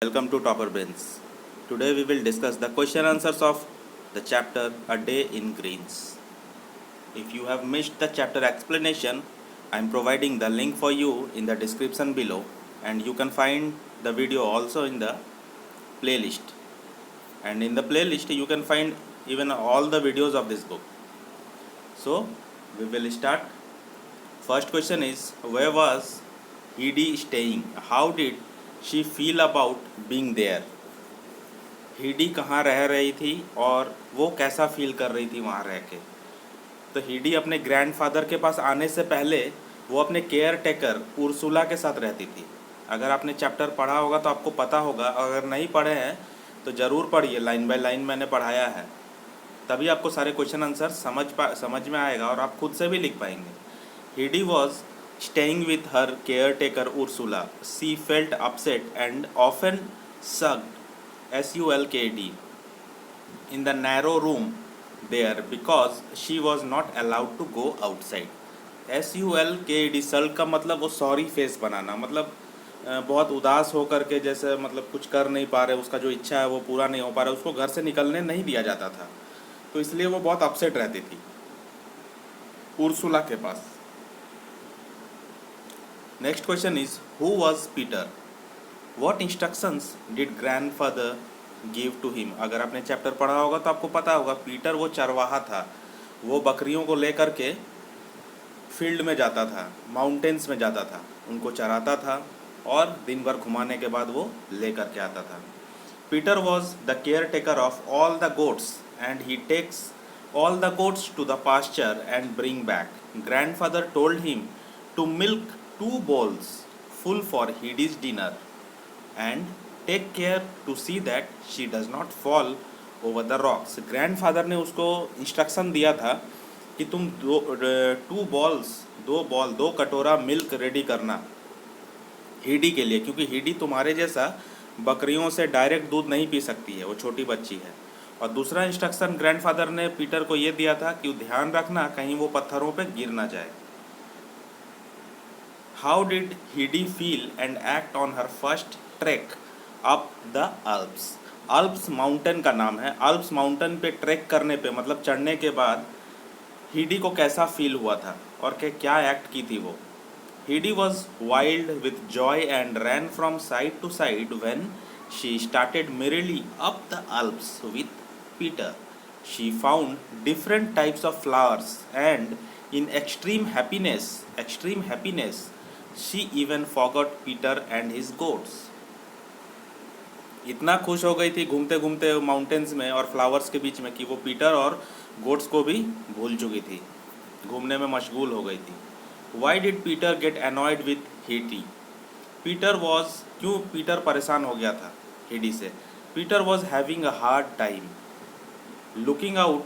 Welcome to Topper Brains. Today we will discuss the question answers of the chapter A Day in Greens. If you have missed the chapter explanation, I am providing the link for you in the description below, and you can find the video also in the playlist. And in the playlist you can find even all the videos of this book. So we will start. First question is, where was Edie staying? How did she feel about being there? हीडी कहाँ रह रही थी और वो कैसा feel कर रही थी वहाँ रह के? तो हीडी अपने ग्रैंडफादर के पास आने से पहले वो अपने केयर टेकर उर्सुला के साथ रहती थी। अगर आपने चैप्टर पढ़ा होगा तो आपको पता होगा, अगर नहीं पढ़े हैं तो ज़रूर पढ़िए, लाइन बाय लाइन मैंने पढ़ाया है, तभी आपको सारे क्वेश्चन आंसर समझ में आएगा और आप खुद से भी लिख पाएंगे। Heidi was staying with her caretaker Ursula. She felt upset and often sucked SULKD in the narrow room there because she was not allowed to go outside. SULKD sulk का मतलब वो सॉरी फेस बनाना, मतलब बहुत उदास हो करके, जैसे मतलब कुछ कर नहीं पा रहे, उसका जो इच्छा है वो पूरा नहीं हो पा रहा, उसको घर से निकलने नहीं दिया जाता था, तो इसलिए वो बहुत अपसेट रहती थी उर्सुला के पास। Next question is, who was Peter? What instructions did grandfather give to him? अगर आपने चैप्टर पढ़ा होगा तो आपको पता होगा, पीटर वो चरवाहा था, वो बकरियों को लेकर के फील्ड में जाता था, माउंटेन्स में जाता था, उनको चराता था और दिन भर घुमाने के बाद वो लेकर के आता था। Peter was the caretaker of all the goats and he takes all the goats to the pasture and bring back. Grandfather told him to milk 2 bowls full for Hidi's dinner and take care to see that she does not fall over the rocks. Grandfather ने उसको instruction दिया था कि तुम दो कटोरा milk ready करना हीडी के लिए, क्योंकि हीडी तुम्हारे जैसा बकरियों से डायरेक्ट दूध नहीं पी सकती है, वो छोटी बच्ची है। और दूसरा इंस्ट्रक्शन ग्रैंडफादर ने पीटर को ये दिया था कि ध्यान रखना कहीं वो पत्थरों पे गिर ना जाए। How did Heidi feel and act on her first track up the Alps? Alps mountain का नाम है। अल्प्स माउंटेन पे ट्रैक करने पे, मतलब चढ़ने के बाद हीडी को कैसा फील हुआ था और क्या एक्ट की थी वो? Heidi was wild with joy and ran from side to side when she started merrily up the Alps with Peter. She found different types of flowers and in extreme happiness she even forgot Peter and his goats. इतना खुश हो गई थी घूमते घूमते mountains में और flowers के बीच में कि वो पीटर और गोट्स को भी भूल चुकी थी, घूमने में मशगूल हो गई थी। Why did Peter get annoyed with Hetty? क्यों पीटर परेशान हो गया था हेडी से? Peter was having a hard time looking out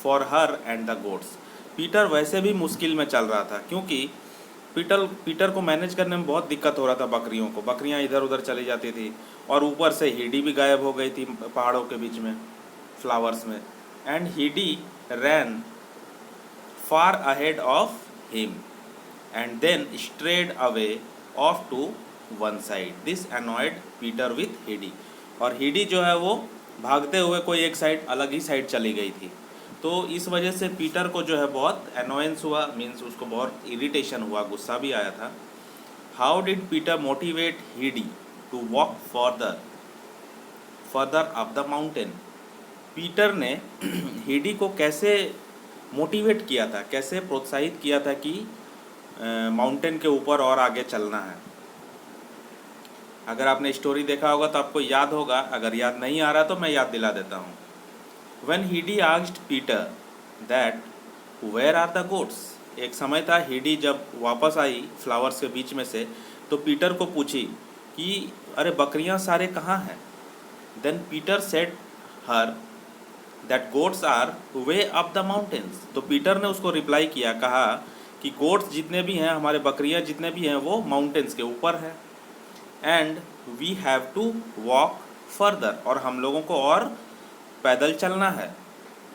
for her and the goats. Peter वैसे भी मुश्किल में चल रहा था, क्योंकि पीटर को मैनेज करने में बहुत दिक्कत हो रहा था बकरियों को। बकरियां इधर उधर चली जाती थी और ऊपर से हीडी भी गायब हो गई थी पहाड़ों के बीच में, फ्लावर्स में। And Heidi ran far ahead of him and then strayed away off to one side. This annoyed Peter with Heidi. और हीडी जो है वो भागते हुए कोई एक साइड, अलग ही साइड चली गई थी, तो इस वजह से पीटर को जो है बहुत अनोयंस हुआ, मीन्स उसको बहुत इरिटेशन हुआ, गुस्सा भी आया था। How did Peter motivate Heidi to walk further up the mountain? Peter ने हीडी को कैसे मोटिवेट किया था, कैसे प्रोत्साहित किया था कि माउंटेन के ऊपर और आगे चलना है? अगर आपने स्टोरी देखा होगा तो आपको याद होगा, अगर याद नहीं आ रहा तो मैं याद दिला देता हूँ। When Hedy asked Peter that where are the goats? एक समय था हीडी जब वापस आई फ्लावर्स के बीच में से, तो पीटर को पूछी कि अरे बकरियां सारे कहाँ हैं? Then Peter said her that goats are way up the mountains. तो पीटर ने उसको रिप्लाई किया, कहा कि गोट्स जितने भी हैं, हमारे बकरियां जितने भी हैं, वो माउंटेन्स के ऊपर है। And we have to walk further, और हम लोगों को और पैदल चलना है।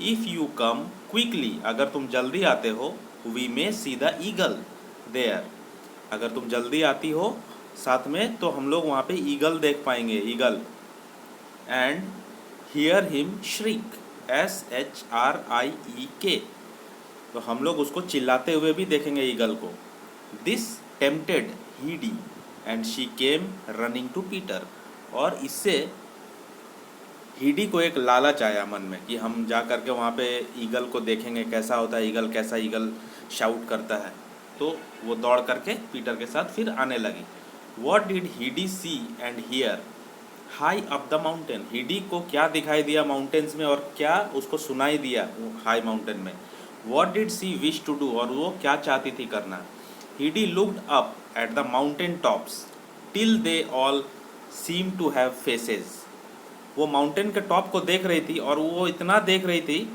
इफ़ यू कम क्विकली, अगर तुम जल्दी आते हो, we may see the eagle there, अगर तुम जल्दी आती हो साथ में, तो हम लोग वहाँ पे ईगल देख पाएंगे, eagle. And hear him श्रीक, SHRIEK, तो हम लोग उसको चिल्लाते हुए भी देखेंगे ईगल को। This tempted Heidi and she came running to Peter, और इससे हीडी को एक लालच आया मन में कि हम जा करके वहाँ पे ईगल को देखेंगे कैसा होता है ईगल, कैसा ईगल शाउट करता है। तो वो दौड़ करके पीटर के साथ फिर आने लगी। What did Heidi see and hear high up the mountain, Heidi को क्या दिखाई दिया माउंटेन्स में और क्या उसको सुनाई दिया हाई माउंटेन में। What did she wish to do, और वो क्या चाहती थी करना। Heidi looked up at the mountain tops till they all seem to have faces, वो माउंटेन के टॉप को देख रही थी और वो इतना देख रही थी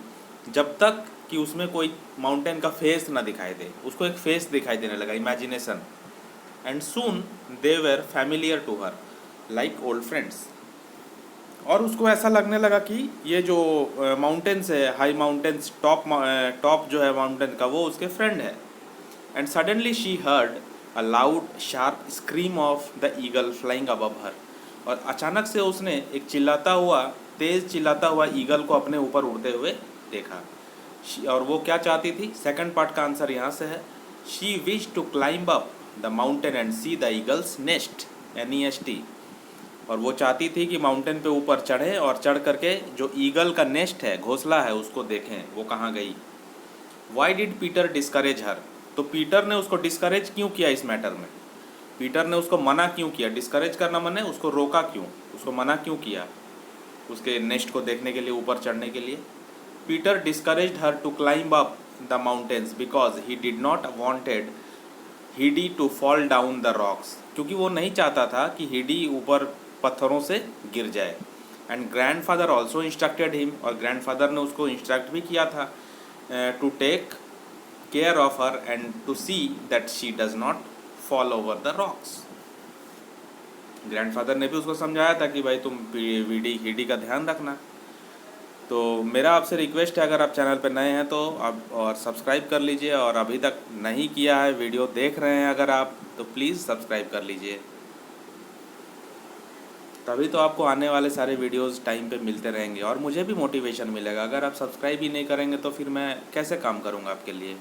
जब तक कि उसमें कोई माउंटेन का फेस ना दिखाई दे। उसको एक फेस दिखाई देने लगा, imagination. And soon they were familiar to her like old friends, और उसको ऐसा लगने लगा कि ये जो माउंटेन्स है, हाई माउंटेन्स, टॉप जो है माउंटेन का, वो उसके फ्रेंड है। And suddenly she heard a loud sharp scream of the eagle flying above हर, और अचानक से उसने एक तेज़ चिल्लाता हुआ ईगल को अपने ऊपर उड़ते हुए देखा। और वो क्या चाहती थी, सेकंड पार्ट का आंसर यहाँ से है। She wish to climb up the mountain and see the eagle's nest, NEST, और वो चाहती थी कि माउंटेन पे ऊपर चढ़े और चढ़ करके जो ईगल का नेस्ट है, घोंसला है, उसको देखें वो कहाँ गई। वाई डिड पीटर डिस्करेज हर, तो पीटर ने उसको डिस्करेज क्यों किया इस मैटर में, पीटर ने उसको मना क्यों किया। डिस्करेज करना माने उसको रोका क्यों, उसको मना क्यों किया उसके नेस्ट को देखने के लिए, ऊपर चढ़ने के लिए। Peter discouraged her to climb up the mountains because he did not wanted Heidi to fall down the rocks, क्योंकि वो नहीं चाहता था कि हीडी ऊपर पत्थरों से गिर जाए। And grandfather also instructed him, और ग्रैंडफादर ने उसको इंस्ट्रक्ट भी किया था to take care of her and to see that she does not fall over the rocks. Grandfather ने भी उसको समझाया था कि भाई तुम हीडी का ध्यान रखना। तो मेरा आपसे रिक्वेस्ट है, अगर आप चैनल पर नए हैं तो आप और सब्सक्राइब कर लीजिए, और अभी तक नहीं किया है, वीडियो देख रहे हैं अगर आप, तो प्लीज़ सब्सक्राइब कर लीजिए, तभी तो आपको आने वाले सारे वीडियोस टाइम पे मिलते रहेंगे और मुझे भी मोटिवेशन मिलेगा। अगर आप सब्सक्राइब ही नहीं करेंगे तो फिर मैं कैसे काम करूँगा आपके लिए।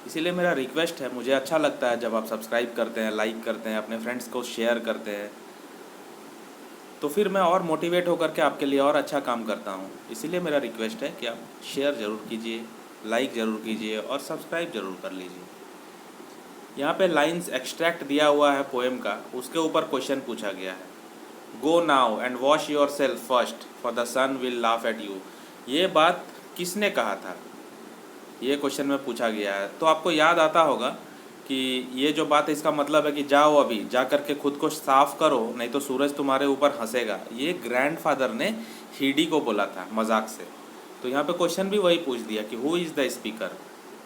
इसीलिए मेरा रिक्वेस्ट है, मुझे अच्छा लगता है जब आप सब्सक्राइब करते हैं, लाइक करते हैं, अपने फ्रेंड्स को शेयर करते हैं, तो फिर मैं और मोटिवेट होकर के आपके लिए और अच्छा काम करता हूँ। इसीलिए मेरा रिक्वेस्ट है कि आप शेयर ज़रूर कीजिए, लाइक ज़रूर कीजिए और सब्सक्राइब ज़रूर कर लीजिए। यहाँ पे लाइंस एक्सट्रैक्ट दिया हुआ है पोएम का, उसके ऊपर क्वेश्चन पूछा गया है। Go now and wash yourself first for the sun will laugh at you, ये बात किसने कहा था, ये क्वेश्चन में पूछा गया है। तो आपको याद आता होगा कि ये जो बात है, इसका मतलब है कि जाओ अभी जा करके खुद को साफ करो, नहीं तो सूरज तुम्हारे ऊपर हंसेगा। ये ग्रैंडफादर ने हीडी को बोला था मजाक से। तो यहाँ पे क्वेश्चन भी वही पूछ दिया कि who is the speaker,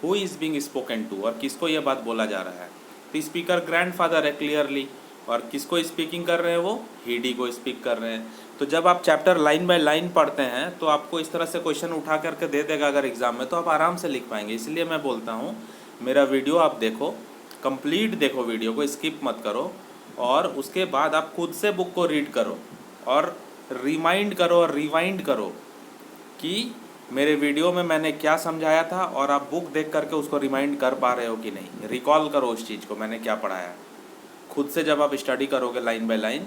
who is being spoken to, और किसको ये बात बोला जा रहा है। तो स्पीकर ग्रैंडफादर है क्लियरली, और किसको स्पीकिंग कर रहे हैं, वो हीडी को स्पीक कर रहे हैं। तो जब आप चैप्टर लाइन बाय लाइन पढ़ते हैं तो आपको इस तरह से क्वेश्चन उठा करके दे देगा अगर एग्ज़ाम में, तो आप आराम से लिख पाएंगे। इसलिए मैं बोलता हूँ मेरा वीडियो आप देखो, कंप्लीट देखो, वीडियो को स्किप मत करो, और उसके बाद आप खुद से बुक को रीड करो और रिमाइंड करो और रिवाइंड करो कि मेरे वीडियो में मैंने क्या समझाया था, और आप बुक देख करके उसको रिमाइंड कर पा रहे हो कि नहीं। रिकॉल करो उस चीज़ को, मैंने क्या पढ़ाया। खुद से जब आप स्टडी करोगे लाइन बाय लाइन,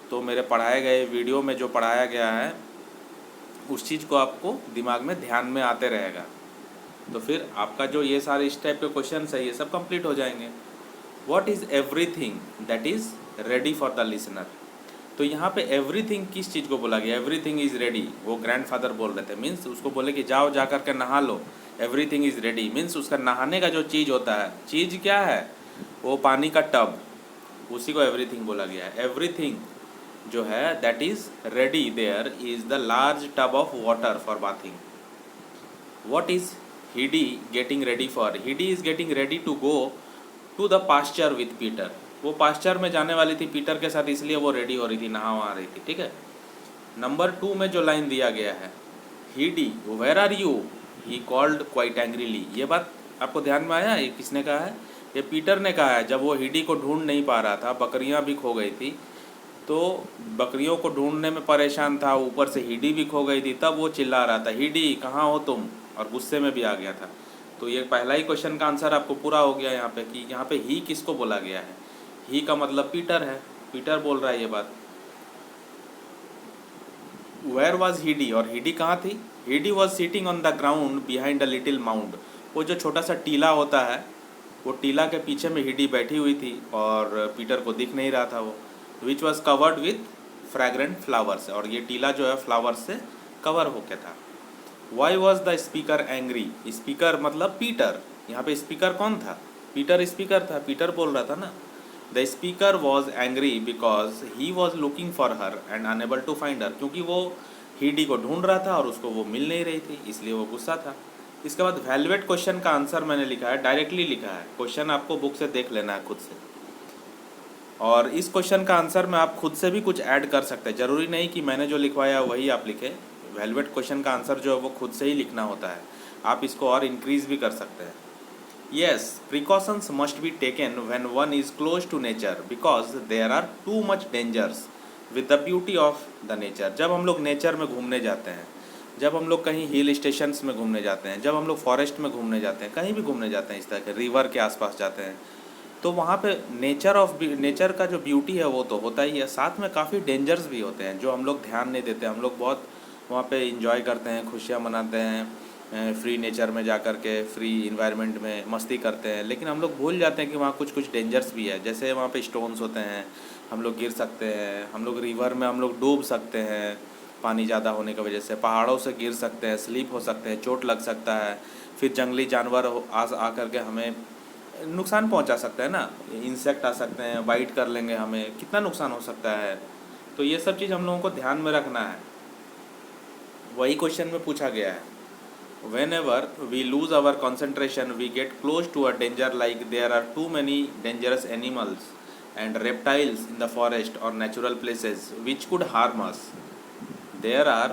तो मेरे पढ़ाए गए वीडियो में जो पढ़ाया गया है उस चीज़ को आपको दिमाग में ध्यान में आते रहेगा। तो फिर आपका जो ये सारे इस टाइप के क्वेश्चन है ये सब कंप्लीट हो जाएंगे। What is everything that is ready for the listener, तो यहाँ पे एवरीथिंग किस चीज़ को बोला गया, एवरीथिंग इज़ रेडी, वो ग्रैंडफादर बोल रहे थे। मीन्स उसको बोले कि जाओ जा कर के नहा लो, एवरीथिंग इज़ रेडी। मीन्स उसका नहाने का जो चीज़ होता है, चीज़ क्या है, वो पानी का टब, उसी को एवरीथिंग बोला गया है। एवरीथिंग जो है that is ready there is the large tub of water for bathing. What is Heidi getting ready for, Heidi is getting ready to go to the pasture with Peter, वो pasture में जाने वाली थी Peter के साथ, इसलिए वो ready हो रही थी, नहा वहाँ रही थी। ठीक है। नंबर 2 में जो लाइन दिया गया है, Heidi where are you, he called quite angrily, ये बात आपको ध्यान में आया, ये किसने कहा है, ये पीटर ने कहा है, जब वो हीडी को ढूंढ नहीं पा रहा था, बकरियां भी खो गई थी, तो बकरियों को ढूंढने में परेशान था, ऊपर से हीडी भी खो गई थी, तब वो चिल्ला रहा था, हीडी कहाँ हो तुम, और गुस्से में भी आ गया था। तो ये पहला ही क्वेश्चन का आंसर आपको पूरा हो गया यहाँ पे कि यहाँ पे ही किसको बोला गया है। ही का मतलब पीटर है, पीटर बोल रहा है ये बात। वेयर वॉज हीडी, और हीडी कहाँ थी? Heidi was sitting on the ground behind a little mound. वो जो छोटा सा टीला होता है, वो टीला के पीछे में हीडी बैठी हुई थी और पीटर को दिख नहीं रहा था वो। Which was covered with fragrant flowers, और ये टीला जो है फ्लावर्स से कवर होके था। Why was the speaker angry, speaker मतलब पीटर, यहाँ पे स्पीकर कौन था? पीटर स्पीकर था, पीटर बोल रहा था ना। The speaker was angry because he was looking for her and unable to find her, क्योंकि वो हीडी को ढूंढ रहा था और उसको वो मिल नहीं रही थी, इसलिए वो गुस्सा था। इसके बाद वैल्यूएट क्वेश्चन का आंसर मैंने लिखा है, डायरेक्टली लिखा है, क्वेश्चन आपको बुक से देख लेना है खुद से, और इस क्वेश्चन का आंसर में आप खुद से भी कुछ ऐड कर सकते हैं, ज़रूरी नहीं कि मैंने जो लिखवाया वही आप लिखें। वैल्यूएट क्वेश्चन का आंसर जो है वो खुद से ही लिखना होता है, आप इसको और इंक्रीज भी कर सकते हैं। Yes, precautions must be taken when one is close to nature because there are too much dangers with the beauty of the nature। जब हम लोग नेचर में घूमने जाते हैं, जब हम लोग कहीं हिल स्टेशंस में घूमने जाते हैं, जब हम लोग फॉरेस्ट में घूमने जाते हैं, कहीं भी घूमने जाते हैं, इस तरह के रिवर के आसपास जाते हैं, तो वहाँ पे नेचर का जो ब्यूटी है वो तो होता ही है, साथ में काफ़ी डेंजर्स भी होते हैं जो हम लोग ध्यान नहीं देते। हम लोग बहुत वहाँ पे इंजॉय करते हैं, खुशियाँ मनाते हैं, फ्री नेचर में जा कर के फ्री इन्वायरमेंट में मस्ती करते हैं, लेकिन हम लोग भूल जाते हैं कि वहाँ कुछ कुछ डेंजर्स भी है। जैसे वहाँ पे स्टोन्स होते हैं, हम लोग गिर सकते हैं, हम लोग रिवर में हम लोग डूब सकते हैं, पानी ज़्यादा होने की वजह से पहाड़ों से गिर सकते हैं, स्लिप हो सकते हैं, चोट लग सकता है, फिर जंगली जानवर आ कर के हमें नुकसान पहुंचा सकते हैं ना, इंसेक्ट आ सकते हैं, बाइट कर लेंगे, हमें कितना नुकसान हो सकता है। तो ये सब चीज़ हम लोगों को ध्यान में रखना है, वही क्वेश्चन में पूछा गया है। Whenever we lose our concentration, we get close to a danger, like there are too many dangerous animals and reptiles in the forest or natural places which could harm us. There are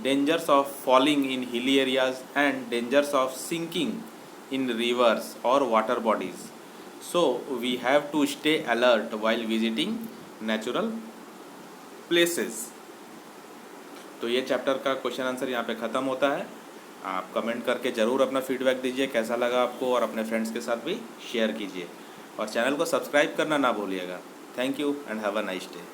dangers of falling in hilly areas and dangers of sinking in rivers or water bodies. So we have to stay alert while visiting natural places. तो ये chapter का question answer यहाँ पे ख़त्म होता है। आप comment करके ज़रूर अपना फीडबैक दीजिए कैसा लगा आपको, और अपने फ्रेंड्स के साथ भी शेयर कीजिए, और चैनल को सब्सक्राइब करना ना भूलिएगा। Thank you and have a nice day.